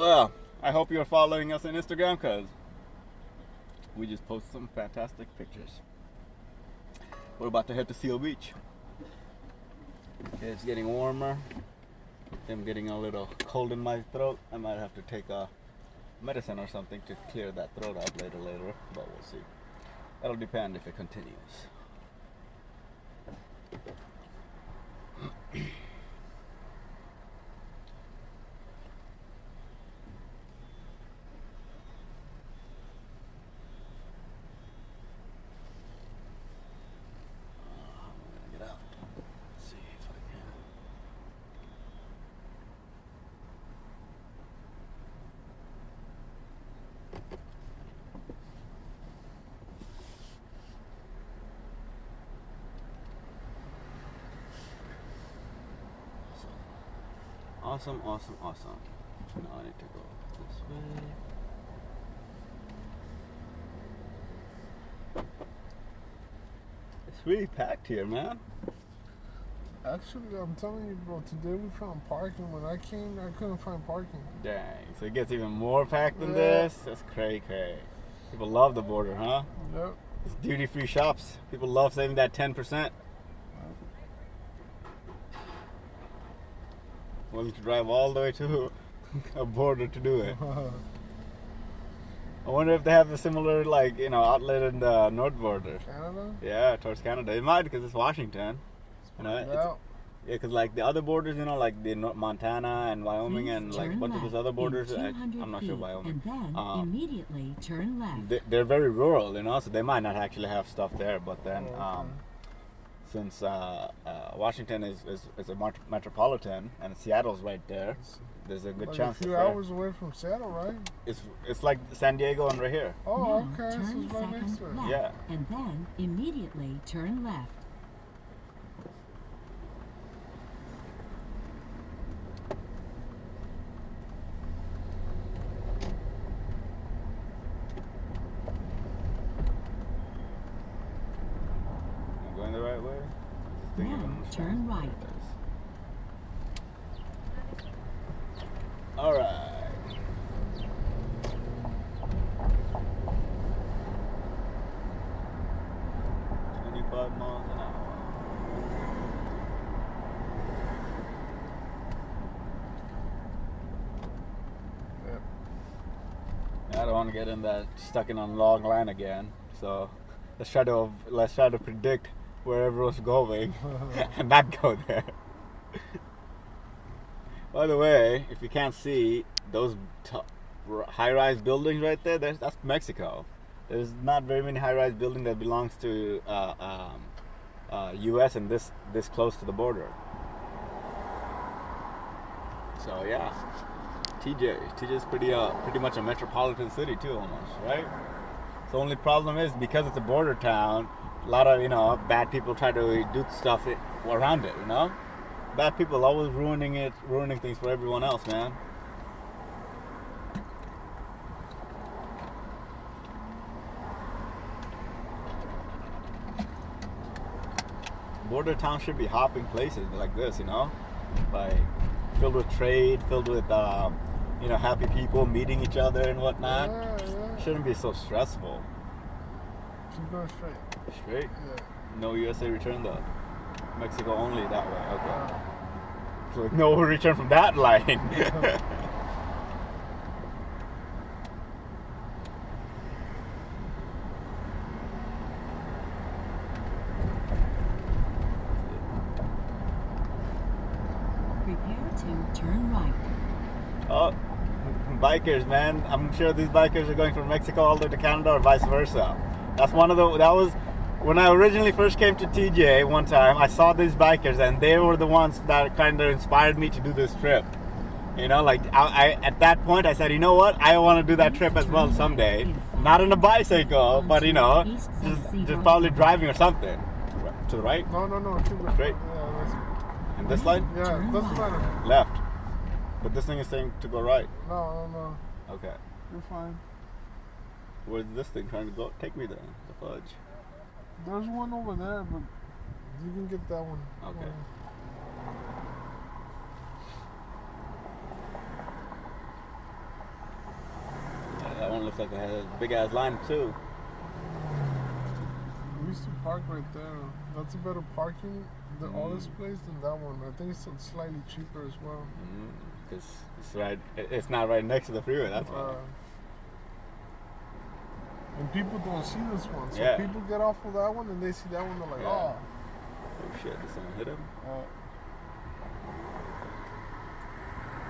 Well, I hope you're following us on Instagram because we just posted some fantastic pictures. We're about to head to Seal Beach. It's getting warmer. I'm getting a little cold in my throat. I might have to take a medicine or something to clear that throat out later, but we'll see. That'll depend if it continues. Awesome. Now I need to go this way. It's really packed here, man. Actually, I'm telling you, bro, today we found parking. When I came, I couldn't find parking. Dang, so it gets even more packed than this? That's cray. People love the border, huh? Yep. It's duty-free shops. People love saving that 10%. Willing to drive all the way to a border to do it. I wonder if they have a similar, outlet in the north border. Canada? Yeah, towards Canada. It might because it's Washington. Yeah, because the other borders, like the Montana and Wyoming and a bunch of those other borders, I'm not sure Wyoming. And then immediately turn left. They're very rural, so they might not actually have stuff there. But then, since Washington is a metropolitan and Seattle's right there, there's a good chance. A few hours away from Seattle, right? It's like San Diego and right here. Oh, now, okay. turn This is right next to it. left, Yeah. and then immediately turn left. Am I going the right way? Now turn right. All right. Miles an hour. Yep. I don't want to get stuck in a long line again. So let's try to predict where everyone's going and not go there. By the way, if you can't see those high-rise buildings right there, that's Mexico. There's not very many high-rise buildings that belongs to U.S. and this close to the border. So yeah, TJ is pretty much a metropolitan city too, almost, right? The only problem is because it's a border town, a lot of bad people try to do stuff around it. Bad people always ruining things for everyone else, man. Border town should be hopping places like this, like filled with trade, filled with happy people meeting each other and whatnot. Yeah. Shouldn't be so stressful. Keep going straight. Straight? Yeah. No USA return though. Mexico only that way. Okay. So no return from that line. Prepare to turn right. Oh, bikers, man. I'm sure these bikers are going from Mexico all the way to Canada or vice versa. That was when I originally first came to TJ one time. I saw these bikers and they were the ones that kind of inspired me to do this trip. I at that point I said, you know what? I want to do that trip as well someday. Not on a bicycle, but just probably driving or something. To the right? No. Straight? Yeah, And this line? doesn't matter. Left. But this thing is saying to go right. No. Okay. You're fine. Where's this thing trying to go? Take me there. The fudge. There's one over there, but you can get that one. one looks like it has a big ass line too. We used to park right there. That's a better parking, all this place, than that one. I think it's slightly cheaper as well. Because it's not right next to the freeway. That's why. And people don't see this one, so Yeah. people get off of that one and they see that one. They're like, Yeah. oh. Oh shit! Did someone hit him?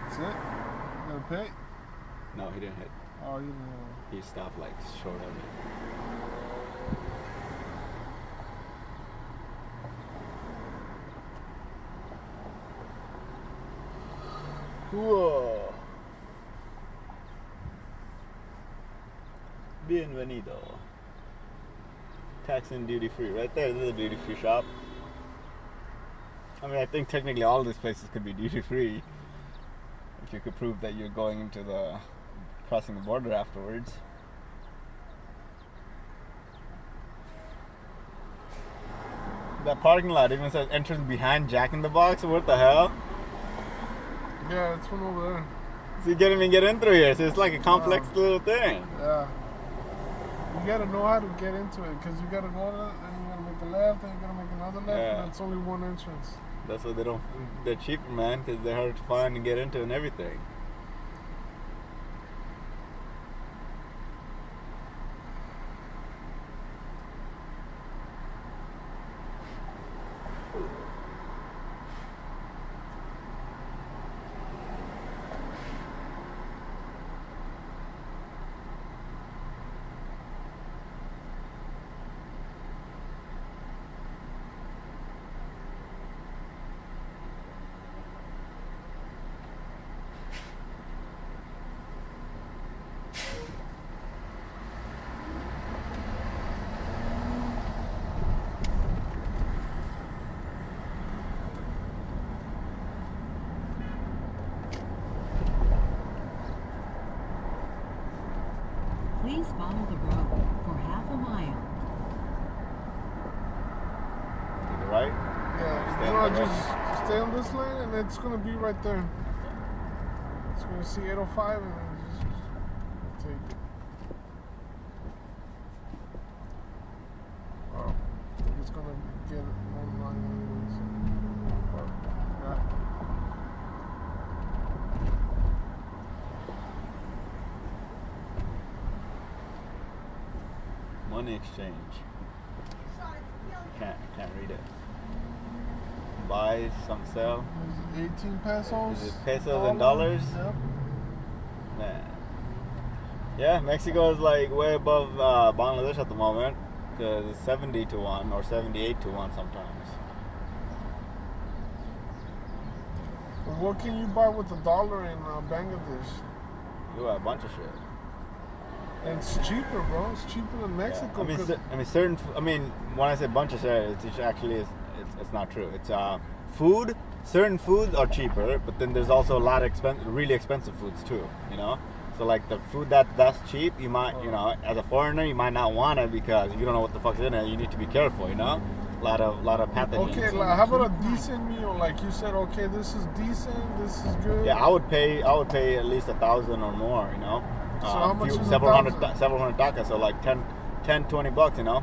That's it. You gotta pay. No, he didn't hit. Oh, you didn't. He stopped like short of it. Whoa. Bienvenido. Tax and duty free. Right there, this is a duty free shop. I mean, I think technically all these places could be duty free if you could prove that you're going into crossing the border afterwards. That parking lot even says entrance behind Jack in the Box. What the hell? Yeah, it's one over there. So you can't even get in through here. So it's like a complex little thing. Yeah. You gotta know how to get into it, because you gotta go to, and you gotta make a left, and you gotta make another left, Yeah. and it's only one entrance. That's why they're cheaper, man, because they're hard to find and get into and everything. Please follow the road for half a mile. To the right? Yeah, Stay you on know, the just stay on this lane, and it's gonna be right there. It's gonna see 805, and then just take it. Oh, I think it's gonna get it online anyways. Yeah. Money exchange. Can't read it. Buy, some sell. Is it 18 pesos? Is it pesos and dollars? Yep. Man. Yeah, Mexico is like way above Bangladesh at the moment, because it's 70 to 1 or 78 to 1 sometimes. But what can you buy with $1 in Bangladesh? You got a bunch of shit. And it's cheaper, bro. It's cheaper than Mexico. Yeah. I mean, when I say bunch of shit, it's actually it's not true. It's food. Certain foods are cheaper, but then there's also a lot of really expensive foods too. You know, so like the food that's cheap, you might, you know, as a foreigner, you might not want it because you don't know what the fuck's in it. You need to be careful. You know, a lot of pathogens. Okay, like, how about a decent meal? Like you said, okay, this is decent. This is good. Yeah, I would pay at least 1,000 or more. You know. So how much is several hundred 1,000? DACA, so like 10, $20, you know.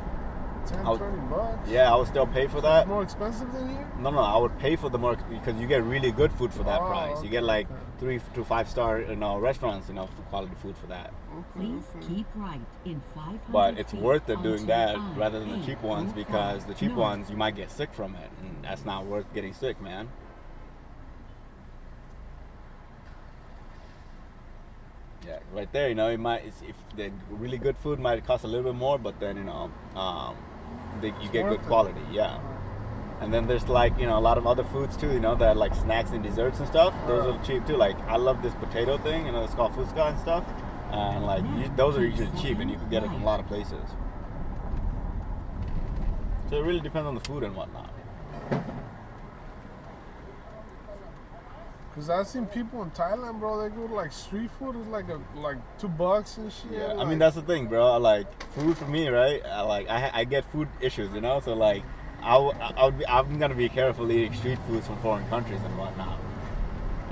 10, I'll- $20. Yeah, I would still pay for that. More expensive than here? No, I would pay for the more because you get really good food for that Oh, price. You get okay, like okay. 3 to 5 star, you know, restaurants, you know, for quality food for that. Please keep right in 500 But it's feet worth it doing onto that rather than the cheap ones I-805 because the cheap north. ones you might get sick from it, and that's not worth getting sick, man. Yeah, right there, you know, it might if the really good food might cost a little bit more, but then you know, you get worth good it. quality, yeah. And then there's like, you know, a lot of other foods too, you know, that are like snacks and desserts and stuff. Those are cheap too. Like I love this potato thing, you know, it's called Fusca and stuff. And like those are usually cheap, and you can get it from a lot of places. So it really depends on the food and whatnot. Cause I've seen people in Thailand, bro. They go to like street food is like $2 and shit. Yeah, I like, mean that's the thing, bro. Like food for me, right? I get food issues, you know. So like I'm gonna be careful eating street foods from foreign countries and whatnot.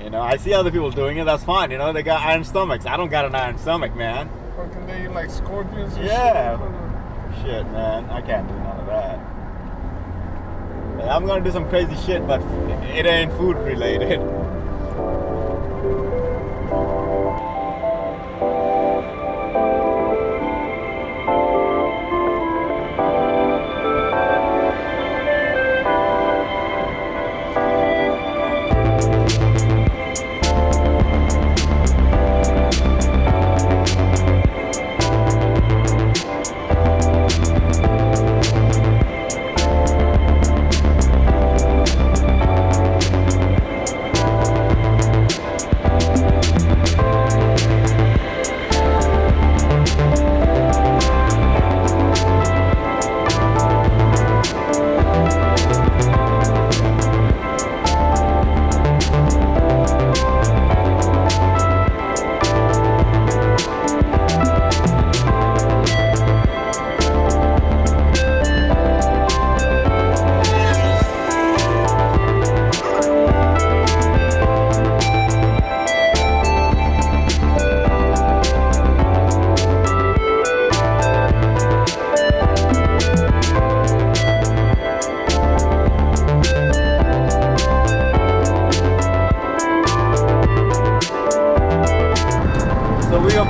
You know, I see other people doing it. That's fine. You know, they got iron stomachs. I don't got an iron stomach, man. Fucking they eat like scorpions and Yeah. shit. Shit, man, I can't do none of that. I'm gonna do some crazy shit, but it ain't food related.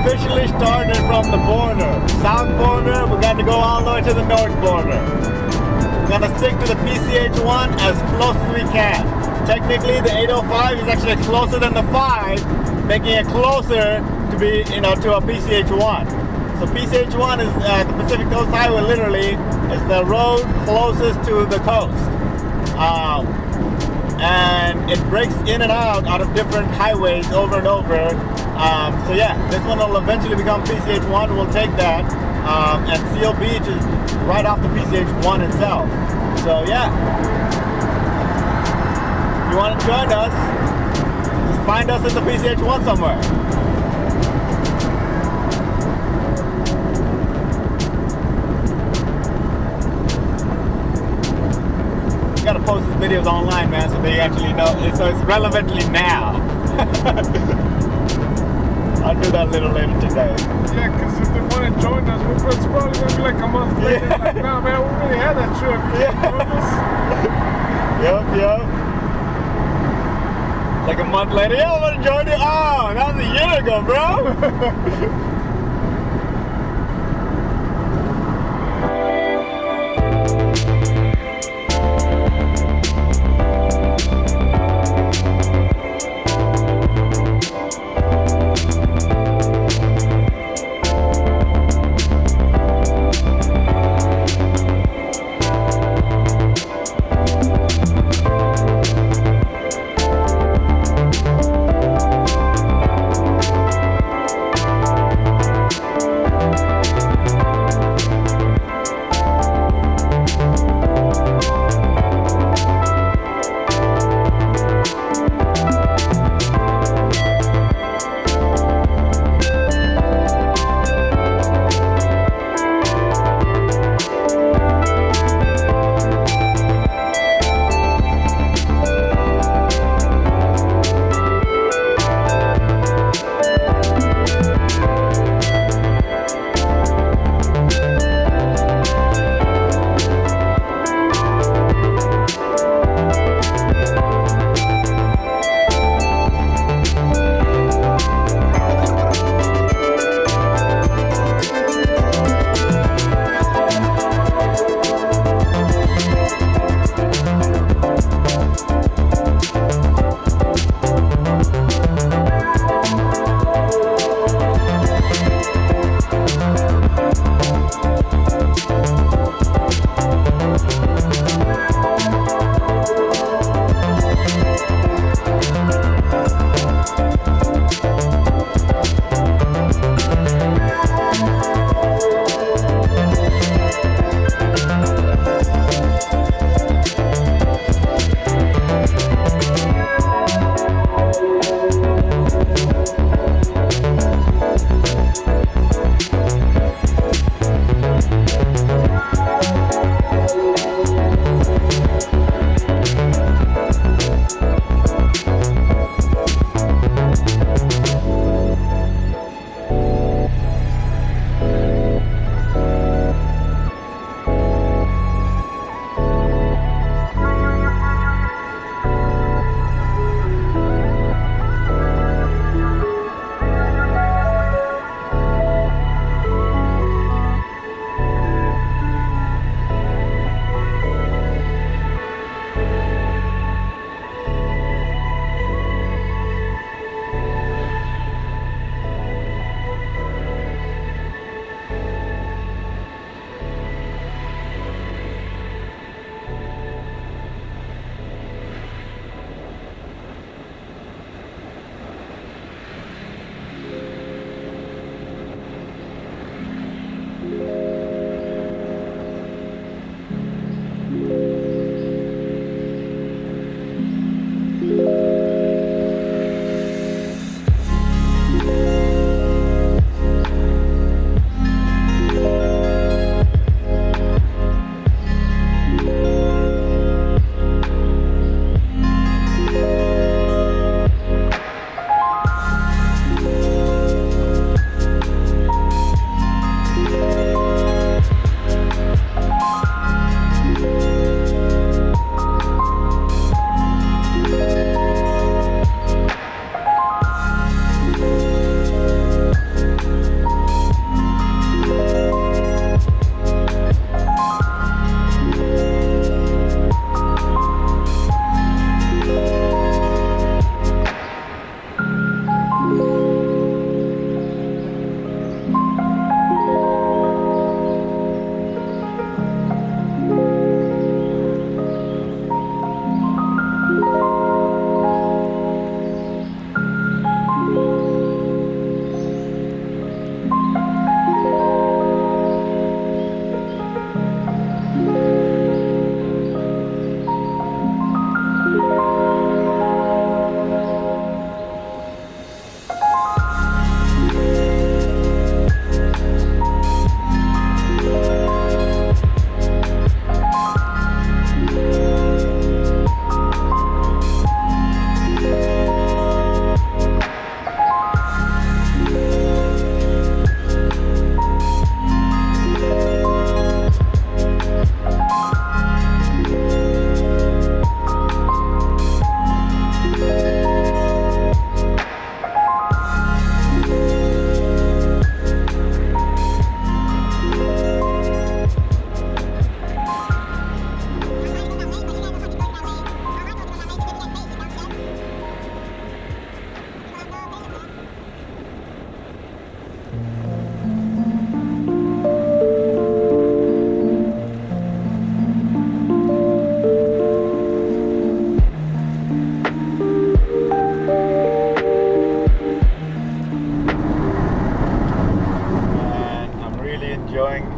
Officially started from the border, south border. We got to go all the way to the north border. We're gonna stick to the PCH1 as close as we can. Technically, the 805 is actually closer than the 5, making it closer to be, to a PCH1. So PCH1 is the Pacific Coast Highway. Literally, is the road closest to the coast, and it breaks in and out of different highways over and over. So yeah, this one will eventually become PCH1. We'll take that, and Seal Beach is right off the PCH1 itself. So yeah, if you want to join us, just find us at the PCH1 somewhere. Gotta post these videos online, man, so they actually know. So it's relevantly now. I'll do that a little later today. Yeah, because if they want to join us, it's probably going to be like a month later. Yeah. Like, nah, man, we already had that trip. Yep. Like a month later, yeah, I want to join you. Oh, that was a year ago, bro.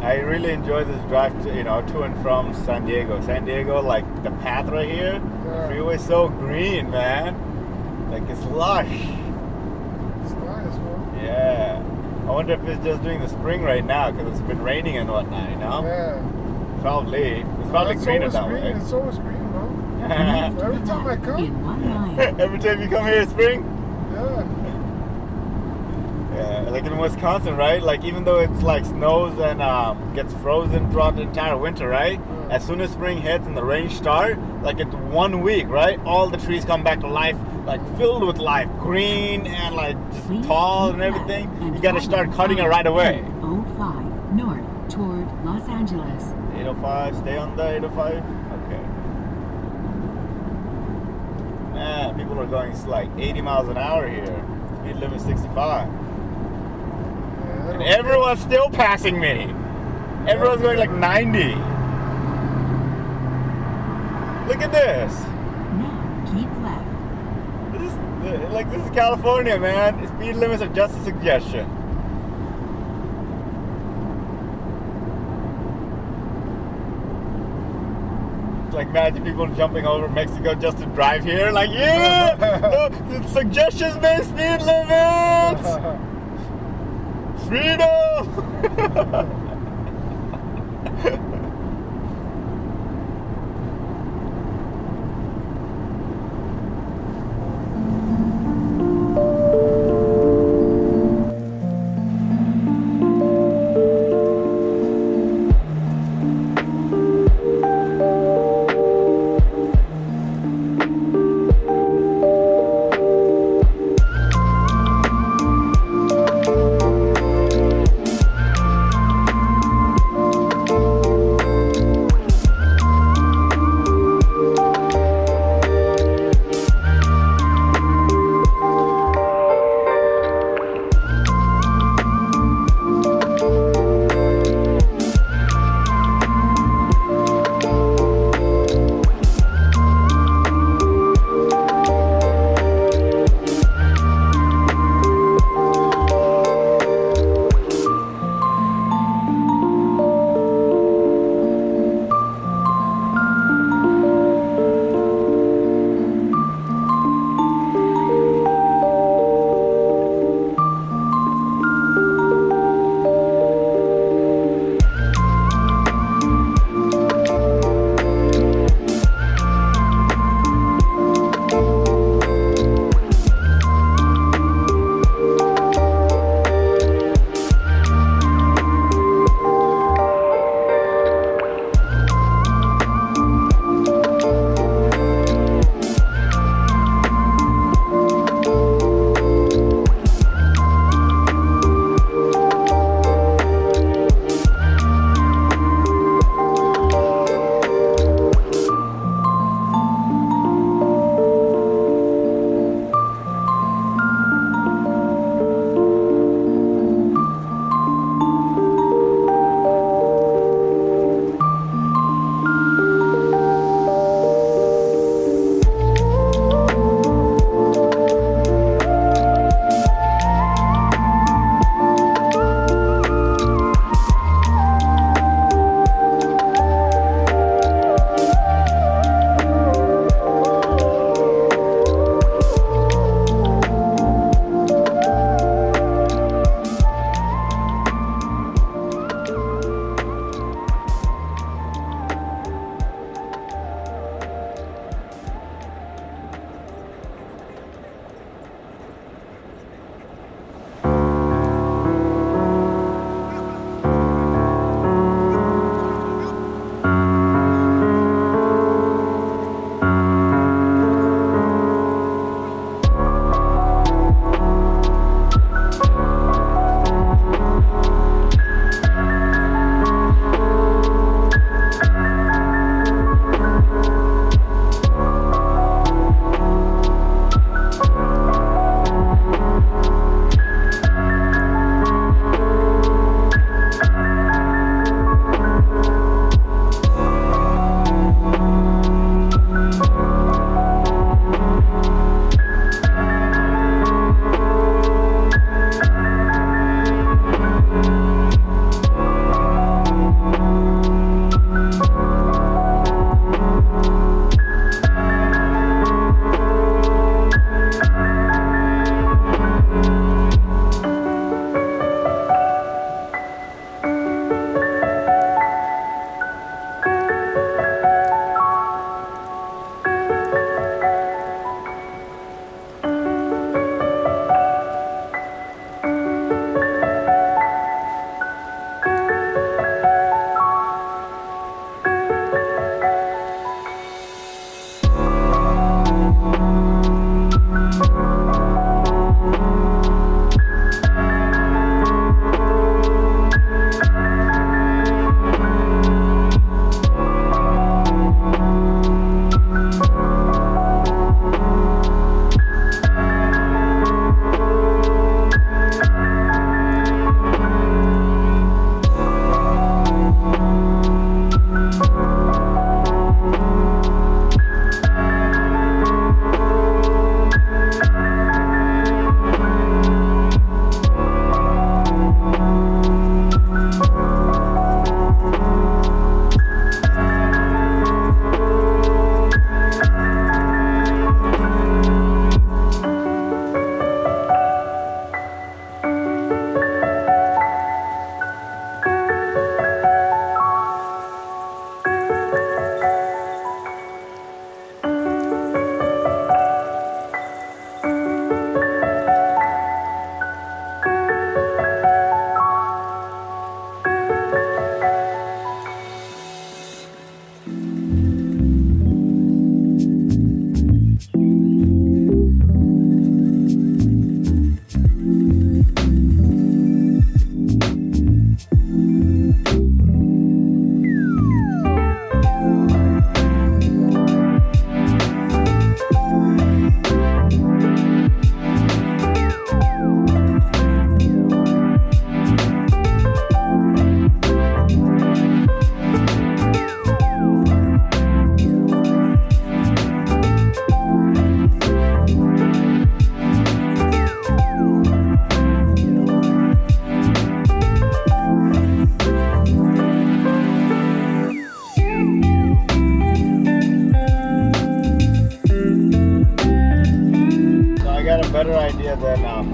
I really enjoy this drive to, to and from San Diego. San Diego, like the path right here, the freeway's so green, man. Like it's lush. It's nice, man. Yeah. I wonder if it's just during the spring right now because it's been raining and whatnot, Yeah. Probably. It's probably greener that way. It's always green, bro. Every time I come. In 1 mile. Every time you come here in spring? Yeah. Yeah, like in Wisconsin, right? Like even though it's like snows and gets frozen throughout the entire winter, right? As soon as spring hits and the rain start, like it's 1 week, right? All the trees come back to life, like filled with life, green and like just tall and everything. You gotta start cutting it right away. 805 north toward Los Angeles. 805, stay on the 805. Okay. Man, people are going like 80 miles an hour here. Speed limit 65. And everyone's still passing me. Everyone's going like 90. Look at this. Now keep left. This is California, man. Speed limits are just a suggestion. It's like imagine people jumping over Mexico just to drive here. Like, yeah, no, suggestions-based speed limits. Freedom!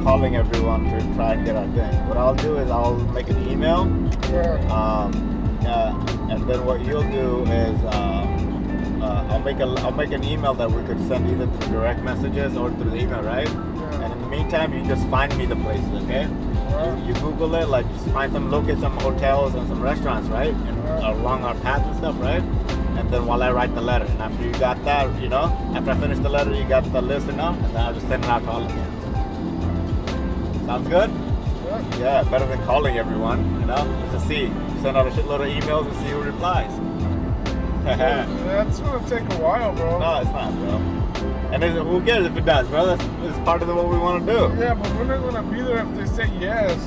calling everyone to try and get our thing. What I'll do is I'll make an email. Yeah. And then what you'll do is I'll make an email that we could send either through direct messages or through the email, right? Yeah. And in the meantime, you just find me the places, okay? You Google it, like just locate some hotels and some restaurants, right? And along our path and stuff, right? And then while I write the letter, and after you got that, after I finish the letter, you got the list enough, and then I'll just send it out to all of you. Sounds good? Yeah, better than calling everyone, just to see. Send out a shitload of emails and see who replies. That's gonna take a while, bro. No, it's not, bro. And who cares if it does, bro? That's part of what we want to do. Yeah, but we're not gonna be there if they say yes.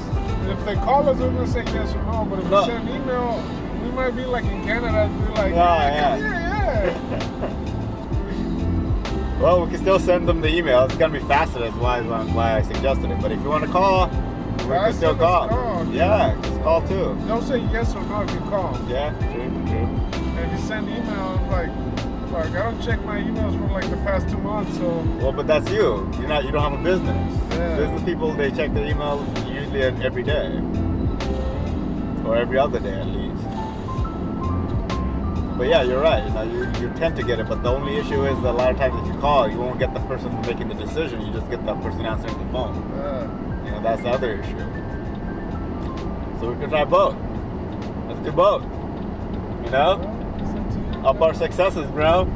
If they call us, we're gonna say yes or no. But if we send an email, we might be like in Canada and be like, yeah. Well, we can still send them the email. It's gonna be faster. That's why I suggested it. But if you want to call, we can still call. Yeah, just call too. Don't say yes or no if you call. Yeah, true. And if you send email, like I don't check my emails for like the past 2 months, so. Well, but that's you. You don't have a business. Yeah. Business people, they check their emails usually every day, or every other day at least. But yeah, you're right. You tend to get it, but the only issue is that a lot of times if you call, you won't get the person making the decision. You just get the person answering the phone. Yeah. That's the other issue. So we could try both. Let's do both. Up our successes, bro.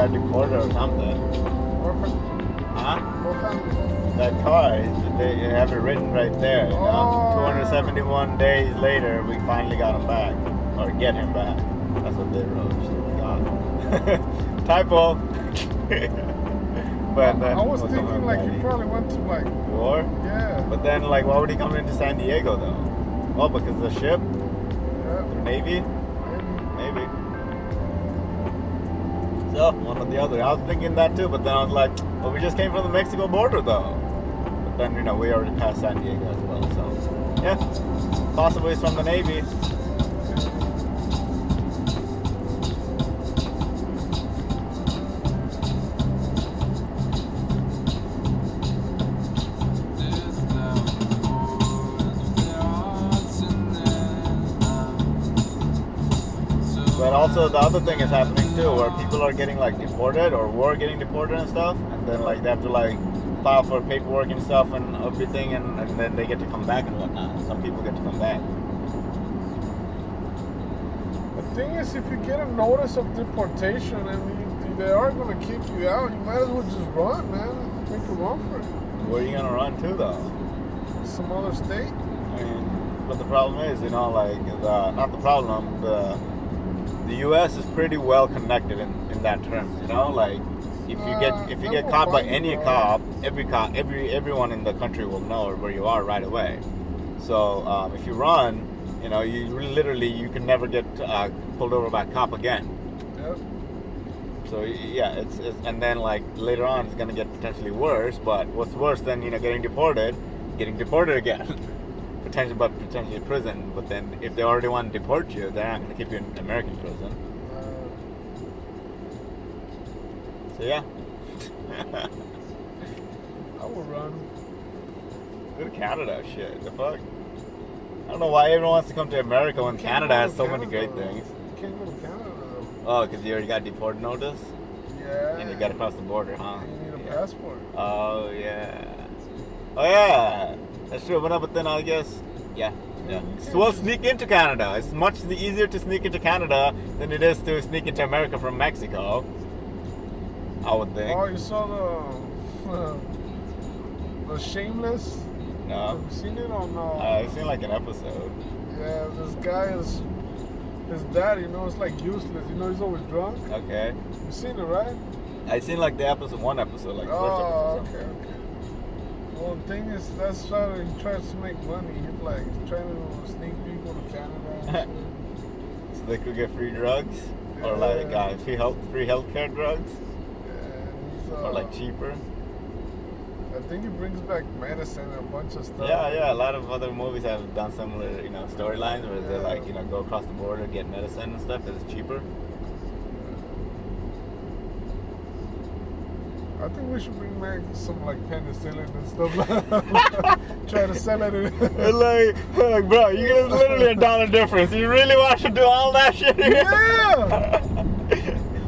got deported or something. Huh? That car, they have it written right there. You know? 271 days later, we finally got him back. Or get him back. That's what they wrote. God. Typo. But then, I was thinking like you probably went to like war? Yeah. But then like why would he come into San Diego though? Oh, because of the ship? Yeah. The Navy? Maybe. So, one or the other. I was thinking that too, but then I was like, well, we just came from the Mexico border though. But then, you know, we already passed San Diego as well, so yeah. Possibly it's from the Navy. But also the other thing is happening too, where people are getting like deported or were getting deported and stuff, and then like they have to like file for paperwork and stuff and everything, and then they get to come back and whatnot. Some people get to come back. Thing is, if you get a notice of deportation and they are going to kick you out, you might as well just run, man. Make a run for it. Where are you gonna run to though? Some other state. I mean, but the problem is, like not the problem. The U.S. is pretty well connected in that terms. Like if you get caught by any cop, everyone in the country will know where you are right away. So if you run, you literally you can never get pulled over by a cop again. Yep. So yeah, it's and then like later on it's gonna get potentially worse. But what's worse than getting deported again, potentially prison. But then if they already want to deport you, they're not gonna keep you in American prison. So yeah, I will run. Go to Canada, shit. The fuck. I don't know why everyone wants to come to America when Canada has so many great things. You can't go to Canada though. Oh, because you already got deported notice? Yeah. And you got to cross the border, huh? You need a passport. Oh, yeah. Oh, yeah. That's true. But then I guess, yeah. So we'll sneak into Canada. It's much easier to sneak into Canada than it is to sneak into America from Mexico, I would think. Oh, you saw the Shameless? No. Have you seen it or no? I've seen like an episode. Yeah, this guy is his dad. It's like useless. He's always drunk. Okay. You seen it, right? I seen like one episode, like the first episode. Okay. Well, the thing is, that's how he tries to make money. He's like trying to sneak people to Canada. So they could get free drugs, or like free healthcare drugs, or like cheaper. I think he brings back medicine and a bunch of stuff. Yeah. A lot of other movies have done similar, storylines where they like, go across the border, get medicine and stuff because it's cheaper. I think we should bring back some like penicillin and stuff. Try to sell it. like, bro, you get literally $1 difference. You really want to do all that shit here? Yeah.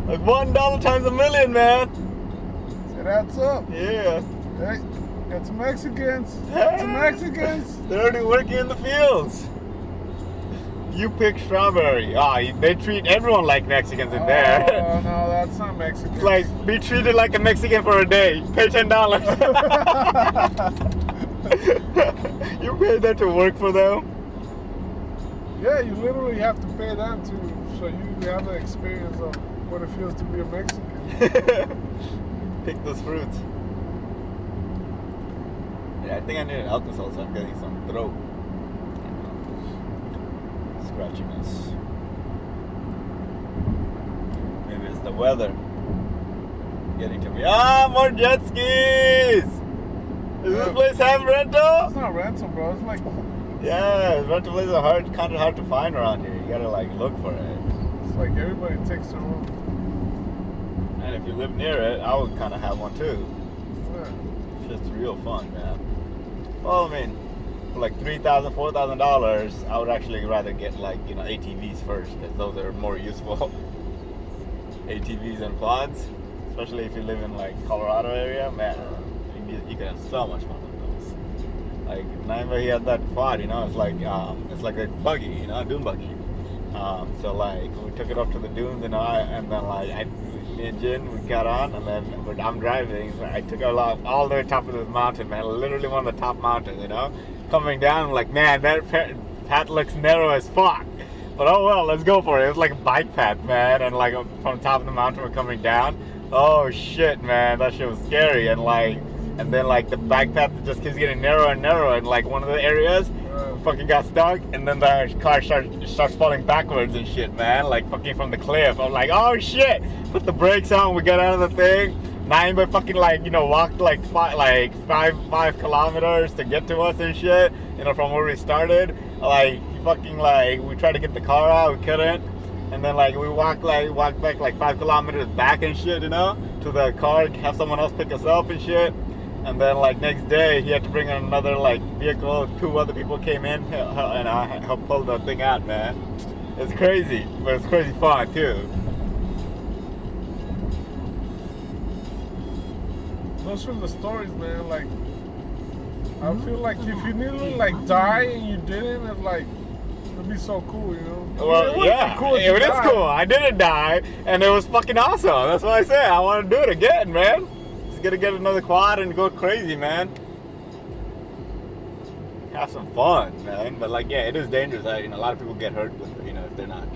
Like $1 times a million, man. It adds up. Yeah. Hey, got some Mexicans. They're already working in the fields. You pick strawberry. They treat everyone like Mexicans in there. Oh, no, that's not Mexican. It's like, be treated like a Mexican for a day. Pay $10. You pay them to work for them? Yeah, you literally have to pay them so you have the experience of what it feels to be a Mexican. Pick those fruits. Yeah, I think I need an alcohol, so I'm getting some throat scratchiness. Maybe it's the weather getting to me. More jet skis! Does this place have rental? It's not rental, bro. It's like... Yeah, rental places are kind of hard to find around here. You gotta like look for it. It's like everybody takes their own. And if you live near it, I would kind of have one too. Yeah. It's just real fun, man. Well, I mean, for like $3,000, $4,000, I would actually rather get like, ATVs first, because those are more useful. ATVs and quads, especially if you live in like Colorado area, man, you can have so much fun with those. Like, Naima, he had that quad, it's like a buggy, a dune buggy. So like, we took it up to the dunes, and then like, me and Jin, we got on, and then I'm driving. So I took it all the way top of this mountain, man. Literally one of the top mountains, Coming down, I'm like, man, that path looks narrow as fuck. But oh well, let's go for it. It was like a bike path, man. And like from the top of the mountain, we're coming down. Oh shit, man, that shit was scary. And then like the bike path just keeps getting narrower and narrower. And like one of the areas, fucking got stuck, and then the car starts falling backwards and shit, man, like fucking from the cliff. I'm like, oh shit! Put the brakes on, we got out of the thing. Naima fucking walked like five kilometers to get to us and shit, from where we started. We tried to get the car out, we couldn't, and then we walked back like 5 kilometers back and shit, to the car, have someone else pick us up and shit. And then next day he had to bring in another vehicle. 2 other people came in and I helped pull the thing out, man. It's crazy, but it's crazy fun too. Those are the stories, man. I feel like if you nearly die and you didn't, it's It'd be so cool, you know. Well, It would yeah, be cool if you it is died. cool. I didn't die, and it was fucking awesome. That's why I say I want to do it again, man. Just gonna get another quad and go crazy, man. Have some fun, man. But like, yeah, it is dangerous. A lot of people get hurt with, if they're not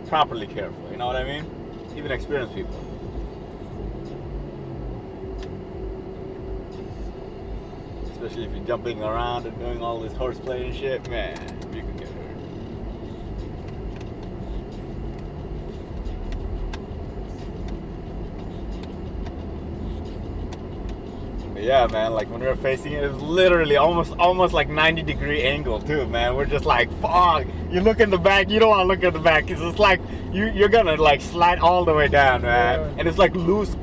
properly careful. You know what I mean? Even experienced people. Especially if you're jumping around and doing all this horseplay and shit, man, you can get hurt. But yeah, man, like when we were facing it, it was literally almost like 90-degree angle too, man. We're just like, fuck. You look in the back, you don't want to look at the back, because it's like you're gonna like slide all the way down, man. Yeah. And it's like loose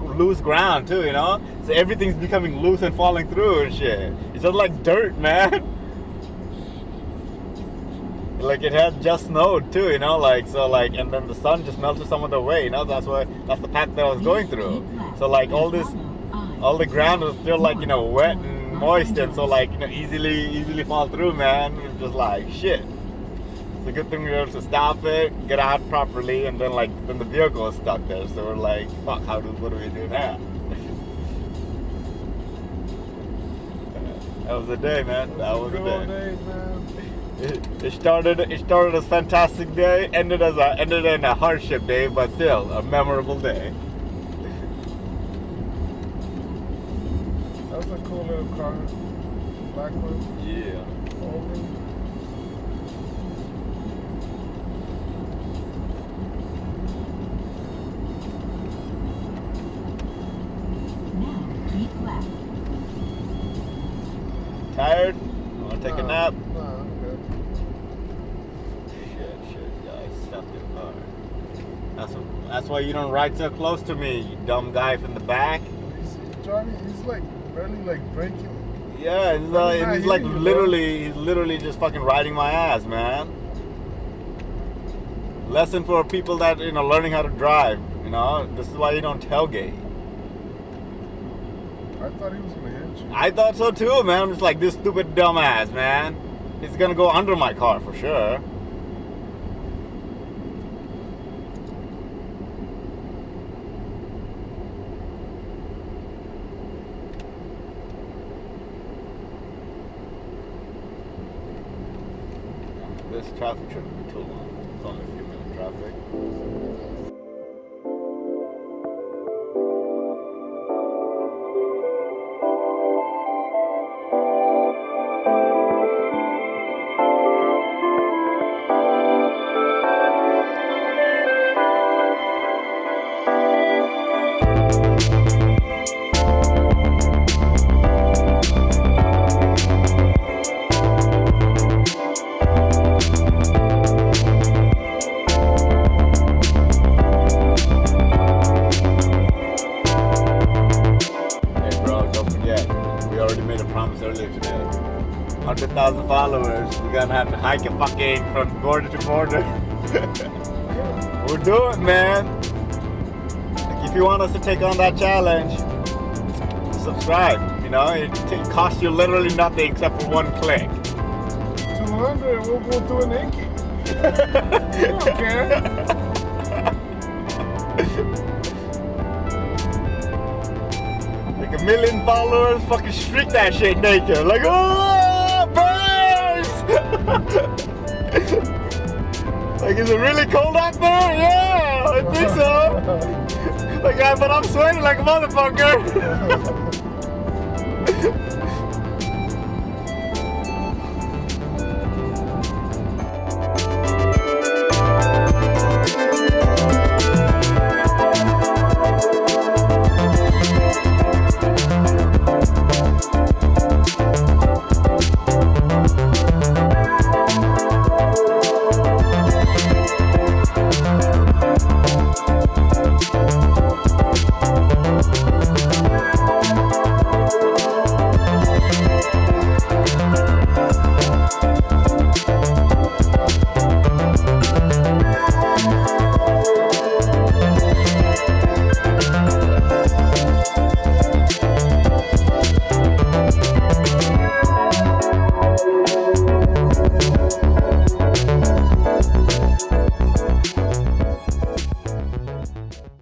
ground too, so everything's becoming loose and falling through and shit. It's just like dirt, man. Like it had just snowed too, and then the sun just melted some of the way, that's the path that I was going through. So like all the ground was still like wet and moist, and so like easily fall through, man. It was just like shit. It's a good thing we were able to stop it, get out properly, and then the vehicle was stuck there. So we're like, fuck, what do we do now? That was the day, man. That was the Good old day. days, man. It started as a fantastic day, ended in a hardship day, but still a memorable day. That's a cool little car. Black one. Yeah. Open. Now keep left. Tired? Wanna take a nap? Nah, I'm good. Shit, guys, stop your car. That's why you don't ride so close to me, you dumb guy from the back. Johnny, he's like barely like breaking. Yeah, he's like literally just fucking riding my ass, man. Lesson for people that learning how to drive. This is why you don't tailgate. I thought he was gonna hit you. I thought so too, man. I'm just like, this stupid dumbass, man. He's gonna go under my car for sure. This traffic shouldn't be too long. It's only a few minute traffic. Earlier today, 100,000 followers. We're gonna have to hike a fucking from border to border. We'll do it, man. Like, if you want us to take on that challenge, subscribe. It costs you literally nothing except for one click. 200, we'll go through an inky. You don't care. Like 1 million followers, fucking streak that shit naked. Like, oh, birds! Like, is it really cold out there? Yeah, I think so. Like, but I'm sweating like a motherfucker.